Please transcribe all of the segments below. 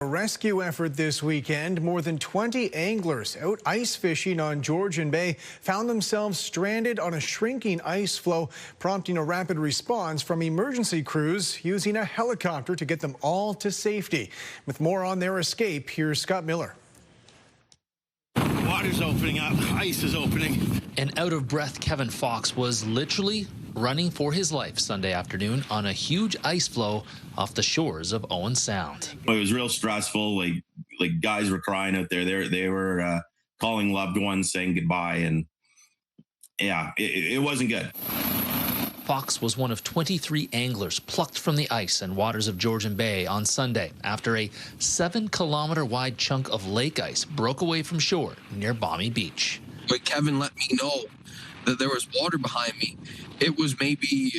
rescue effort this weekend. More than 20 anglers out ice fishing on Georgian Bay found themselves stranded on a shrinking ice floe, prompting a rapid response from emergency crews using a helicopter to get them all to safety. With more on their escape, here's Scott Miller. Water's opening up, ice is opening. An out-of-breath Kevin Fox was literally running for his life Sunday afternoon on a huge ice floe off the shores of Owen Sound. It was real stressful. Like guys were crying out there. They were calling loved ones, saying goodbye, and yeah, it wasn't good. Fox was one of 23 anglers plucked from the ice and waters of Georgian Bay on Sunday after a 7-kilometer-wide chunk of lake ice broke away from shore near Balmy Beach. When Kevin let me know that there was water behind me, it was maybe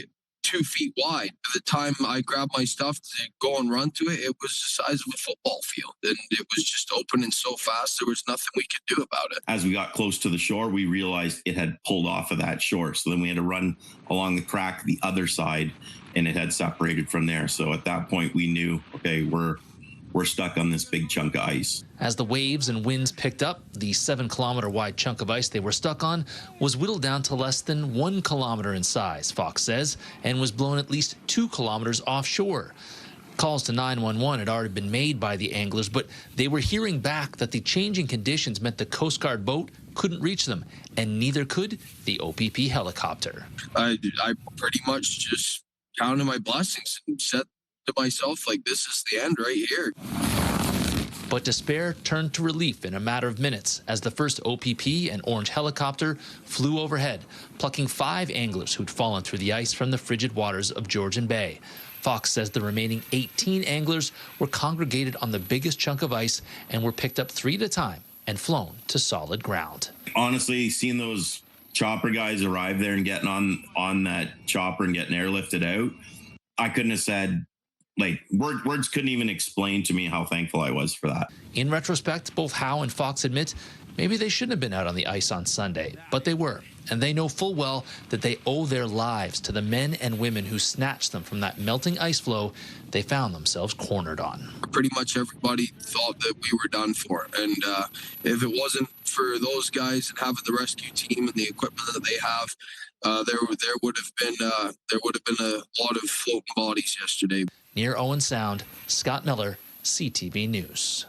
2 feet wide. By the time I grabbed my stuff to go and run to it, it was the size of a football field. And it was just opening so fast, there was nothing we could do about it. As we got close to the shore, we realized it had pulled off of that shore. So then we had to run along the crack the other side, and it had separated from there. So at that point, we knew, okay, we're stuck on this big chunk of ice. As the waves and winds picked up, the 7-kilometer-wide chunk of ice they were stuck on was whittled down to less than 1 kilometer in size, Fox says, and was blown at least 2 kilometers offshore. Calls to 911 had already been made by the anglers, but they were hearing back that the changing conditions meant the Coast Guard boat couldn't reach them, and neither could the OPP helicopter. I pretty much just counted my blessings and said to myself, like, this is the end right here. But despair turned to relief in a matter of minutes as the first OPP and orange helicopter flew overhead, plucking 5 anglers who'd fallen through the ice from the frigid waters of Georgian Bay. Fox says the remaining 18 anglers were congregated on the biggest chunk of ice and were picked up 3 at a time and flown to solid ground. Honestly, seeing those chopper guys arrive there and getting on that chopper and getting airlifted out, I couldn't have said, like, words couldn't even explain to me how thankful I was for that. In retrospect, both Howe and Fox admit maybe they shouldn't have been out on the ice on Sunday, but they were. And they know full well that they owe their lives to the men and women who snatched them from that melting ice floe they found themselves cornered on. Pretty much everybody thought that we were done for. And if it wasn't for those guys and having the rescue team and the equipment that they have, there would have been a lot of floating bodies yesterday. Near Owen Sound, Scott Miller, CTV News.